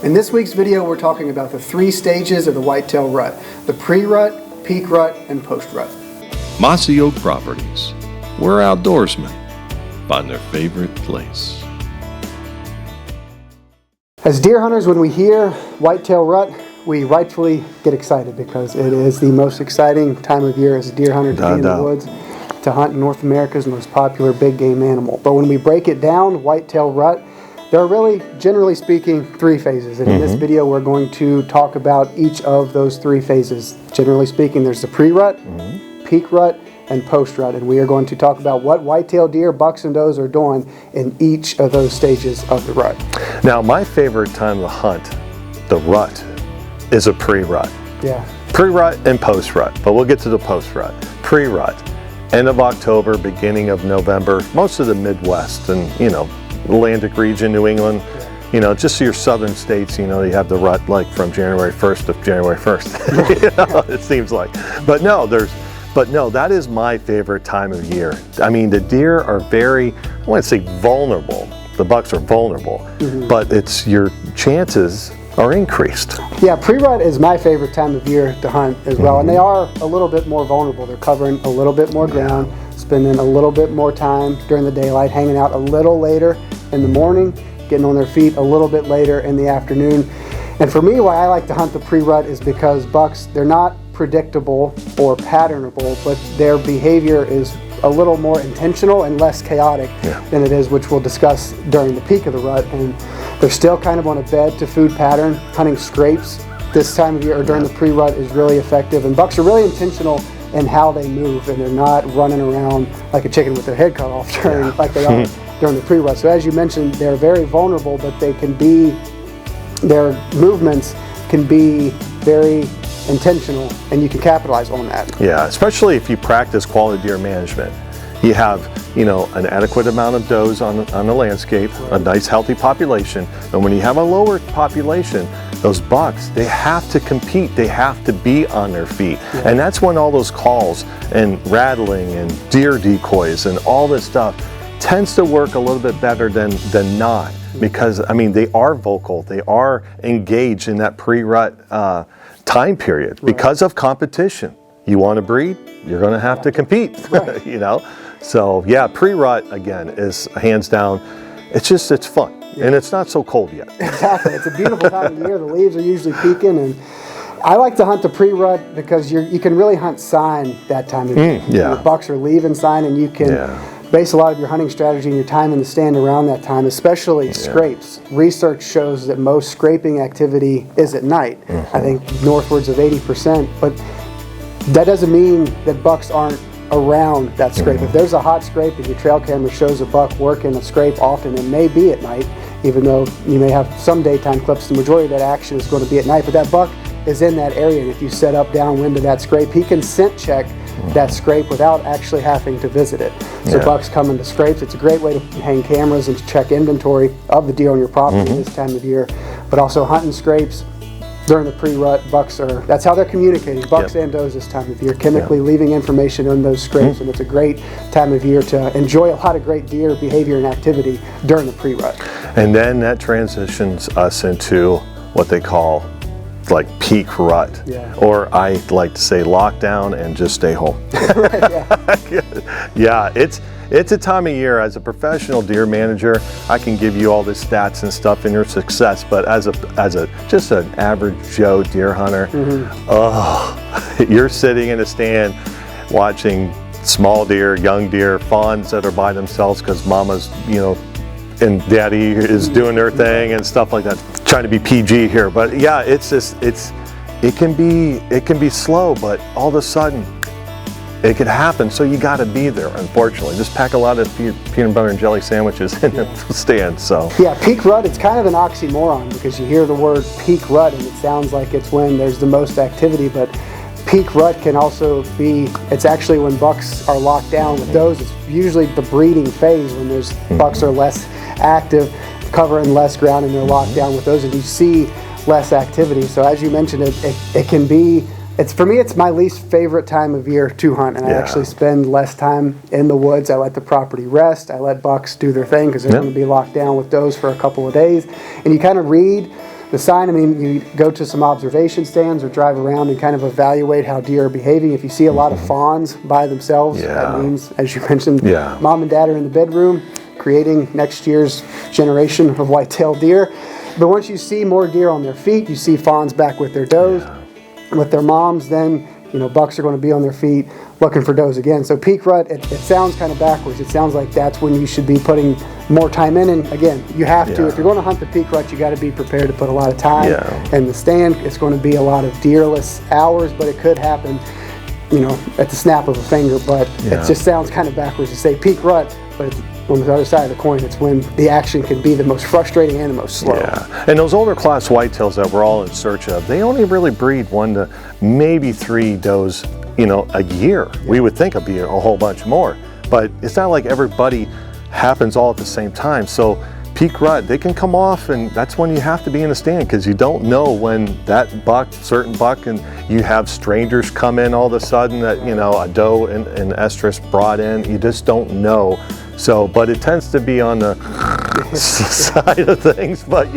In this week's video, we're talking about the 3 stages of the whitetail rut: the pre-rut, peak rut, and post-rut. Mossy Oak Properties, where outdoorsmen find their favorite place. As deer hunters, when we hear whitetail rut, we rightfully get excited because it is the most exciting time of year as a deer hunter to be in the woods, to hunt North America's most popular big game animal. But when we break it down, whitetail rut, there are really, generally speaking, 3 phases. And in this video, we're going to talk about each of those 3 phases. Generally speaking, there's the pre-rut, peak rut, and post-rut. And we are going to talk about what whitetail deer, bucks and does are doing in each of those stages of the rut. Now, my favorite time to hunt the rut is a pre-rut. Yeah. Pre-rut and post-rut, but we'll get to the post-rut. Pre-rut, end of October, beginning of November, most of the Midwest and, Atlantic region, New England, just your southern states, you have the rut like from January 1st to January 1st, it seems like. But no, that is my favorite time of year. I mean, the deer are very, I want to say vulnerable. The bucks are vulnerable, but it's your chances are increased. Yeah, pre-rut is my favorite time of year to hunt as well, and they are a little bit more vulnerable. They're covering a little bit more ground, spending a little bit more time during the daylight, hanging out a little later in the morning, getting on their feet a little bit later in the afternoon. And for me, why I like to hunt the pre-rut is because bucks, they're not predictable or patternable, but their behavior is a little more intentional and less chaotic than it is, which we'll discuss during the peak of the rut. And they're still kind of on a bed to food pattern. Hunting scrapes this time of year or during the pre-rut is really effective, and bucks are really intentional in how they move, and they're not running around like a chicken with their head cut off during like they are during the pre-rut. So as you mentioned, they're very vulnerable, but they can be, their movements can be very intentional, and you can capitalize on that. Yeah, especially if you practice quality deer management. You have, an adequate amount of does on the landscape, a nice healthy population, and when you have a lower population, those bucks, they have to compete, they have to be on their feet. And that's when all those calls and rattling and deer decoys and all this stuff tends to work a little bit better than not, because they are vocal, they are engaged in that pre-rut time period because of competition. You want to breed, you're going to have to compete, So yeah, pre-rut again is hands down, it's fun. And it's not so cold yet. Exactly, it's a beautiful time of year. The leaves are usually peaking, and I like to hunt the pre-rut because you can really hunt sign that time of year. The bucks are leaving sign, and you can base a lot of your hunting strategy and your time in the stand around that time, especially scrapes. Research shows that most scraping activity is at night. I think northwards of 80%, but that doesn't mean that bucks aren't around that scrape. If there's a hot scrape and your trail camera shows a buck working a scrape often, it may be at night, even though you may have some daytime clips. The majority of that action is going to be at night, but that buck is in that area, and if you set up downwind of that scrape, he can scent check that scrape without actually having to visit it. So bucks come into scrapes. It's a great way to hang cameras and to check inventory of the deer on your property this time of year, but also hunting scrapes during the pre-rut. Bucks that's how they're communicating, bucks and does this time of year, chemically leaving information on those scrapes, and it's a great time of year to enjoy a lot of great deer behavior and activity during the pre-rut. And then that transitions us into what they call like peak rut, or I like to say lockdown and just stay home. It's a time of year. As a professional deer manager, I can give you all the stats and stuff in your success, but as just an average Joe deer hunter, you're sitting in a stand watching small deer, young deer, fawns that are by themselves because mama's, and daddy is doing their thing and stuff like that. Trying to be PG here, but yeah, it can be slow, but all of a sudden it could happen. So you got to be there. Unfortunately, just pack a lot of peanut butter and jelly sandwiches in the stand. So yeah, peak rut. It's kind of an oxymoron because you hear the word peak rut and it sounds like it's when there's the most activity, but peak rut can also be, it's actually when bucks are locked down with does. It's usually the breeding phase when there's bucks are less active, covering less ground, and they're locked down with those, and you see less activity. So as you mentioned, it can be, for me, it's my least favorite time of year to hunt, and I actually spend less time in the woods. I let the property rest. I let bucks do their thing because they're going to be locked down with does for a couple of days, and you kind of read The sign, I mean, you go to some observation stands or drive around and kind of evaluate how deer are behaving. If you see a lot of fawns by themselves, that means, as you mentioned, mom and dad are in the bedroom creating next year's generation of white-tailed deer. But once you see more deer on their feet, you see fawns back with their does, with their moms, then bucks are going to be on their feet looking for does again. So peak rut, it sounds kind of backwards. It sounds like that's when you should be putting more time in. And again, you have to. If you're going to hunt the peak rut, you got to be prepared to put a lot of time in the stand. It's going to be a lot of deerless hours, but it could happen, at the snap of a finger. But it just sounds kind of backwards to say peak rut, but on the other side of the coin, it's when the action can be the most frustrating and the most slow. Yeah, and those older class whitetails that we're all in search of, they only really breed 1 to maybe 3 does, a year. We would think it'd be a whole bunch more, but it's not like everybody happens all at the same time. So peak rut, they can come off, and that's when you have to be in the stand, because you don't know when that certain buck, and you have strangers come in all of a sudden that, a doe and estrus brought in. You just don't know. So, but it tends to be on the side of things. But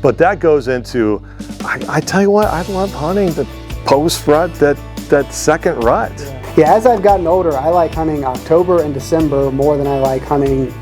but that goes into, I tell you what, I love hunting the post rut, that second rut. Yeah, as I've gotten older, I like hunting October and December more than I like hunting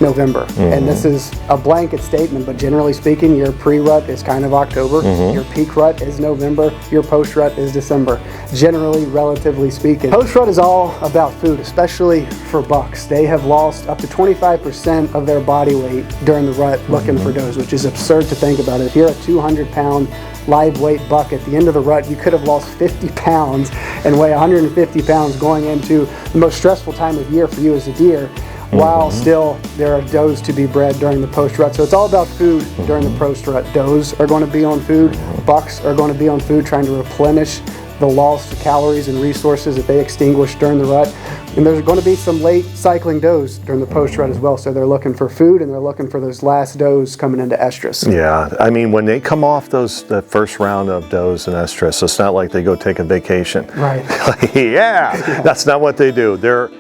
November. And this is a blanket statement, but generally speaking, your pre-rut is kind of October, your peak rut is November, your post-rut is December, generally, relatively speaking. Post-rut is all about food, especially for bucks. They have lost up to 25% of their body weight during the rut looking for does, which is absurd to think about. If you're a 200-pound live weight buck at the end of the rut, you could have lost 50 pounds and weigh 150 pounds going into the most stressful time of year for you as a deer, while still there are does to be bred during the post-rut. So it's all about food during the post-rut. Does are going to be on food, bucks are going to be on food, trying to replenish the lost calories and resources that they extinguished during the rut. And there's going to be some late cycling does during the post-rut as well, so they're looking for food and they're looking for those last does coming into estrus. Yeah, I mean, when they come off the first round of does and estrus, it's not like they go take a vacation. Right. That's not what they do. They're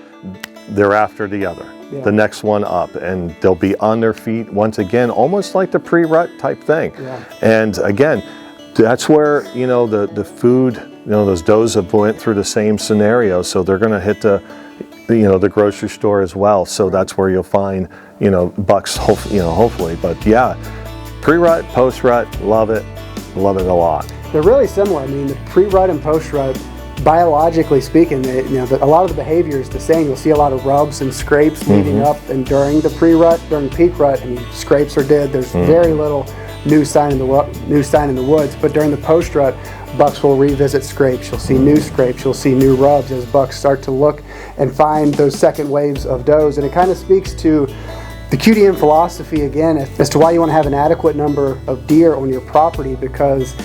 after the other. The next one up, and they'll be on their feet once again, almost like the pre-rut type thing. And again, that's where the food, those does have went through the same scenario, so they're going to hit the grocery store as well. So that's where you'll find bucks, hopefully. But pre-rut, post-rut, love it a lot. They're really similar. I mean, the pre-rut and post-rut, biologically speaking, a lot of the behavior is the same. You'll see a lot of rubs and scrapes leading up and during the pre-rut. During peak rut, I mean, scrapes are dead. There's very little new sign in the woods. But during the post-rut, bucks will revisit scrapes. You'll see new scrapes. You'll see new rubs as bucks start to look and find those second waves of does. And it kind of speaks to the QDM philosophy again as to why you want to have an adequate number of deer on your property, because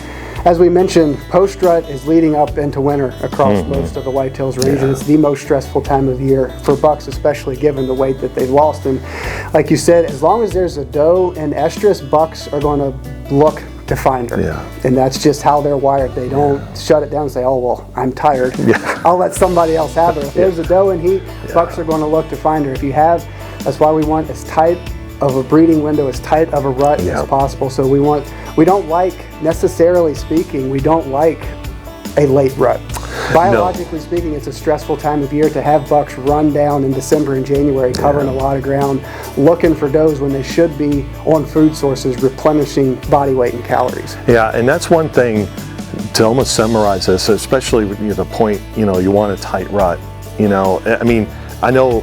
as we mentioned, post-rut is leading up into winter across most of the whitetails range, and it's the most stressful time of year for bucks, especially given the weight that they've lost. And like you said, as long as there's a doe in estrus, bucks are going to look to find her. And that's just how they're wired. They don't shut it down and say, oh, well, I'm tired. I'll let somebody else have her. If there's a doe in heat, bucks are going to look to find her. If you have, that's why we want as tight of a breeding window, as tight of a rut as possible. So we don't like, necessarily speaking, we don't like a late rut. Biologically speaking, it's a stressful time of year to have bucks run down in December and January, covering a lot of ground, looking for does when they should be on food sources, replenishing body weight and calories. Yeah, and that's one thing to almost summarize this, especially with the point, you want a tight rut. I mean, I know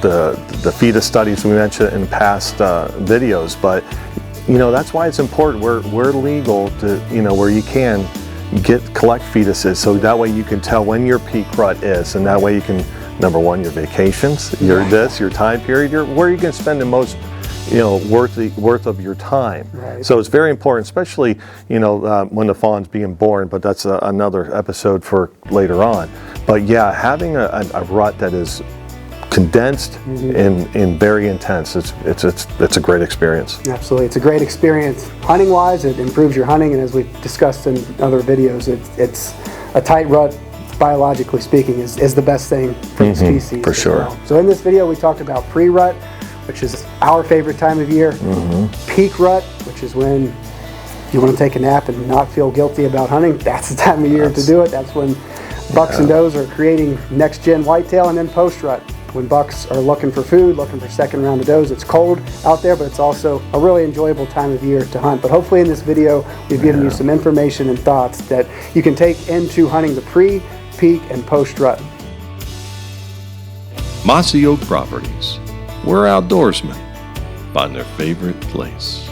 the fetus studies we mentioned in past videos, but that's why it's important. We're legal to where you can collect fetuses, so that way you can tell when your peak rut is, and that way you can, number one, your vacations, your time period, where you can spend the most worth of your time. So it's very important, especially when the fawn's being born, but that's another episode for later on. But having a rut that is condensed and very intense, it's a great experience. Absolutely, it's a great experience. Hunting wise, it improves your hunting, and as we've discussed in other videos, it's a tight rut, biologically speaking, is the best thing for the species. For sure. Well. So in this video we talked about pre-rut, which is our favorite time of year, peak rut, which is when you want to take a nap and not feel guilty about hunting, that's the time of year to do it. That's when bucks and does are creating next-gen whitetail, and then post-rut, when bucks are looking for food, looking for second round of does. It's cold out there, but it's also a really enjoyable time of year to hunt. But hopefully in this video, we've given you some information and thoughts that you can take into hunting the pre, peak, and post-rut. Mossy Oak Properties, where outdoorsmen find their favorite place.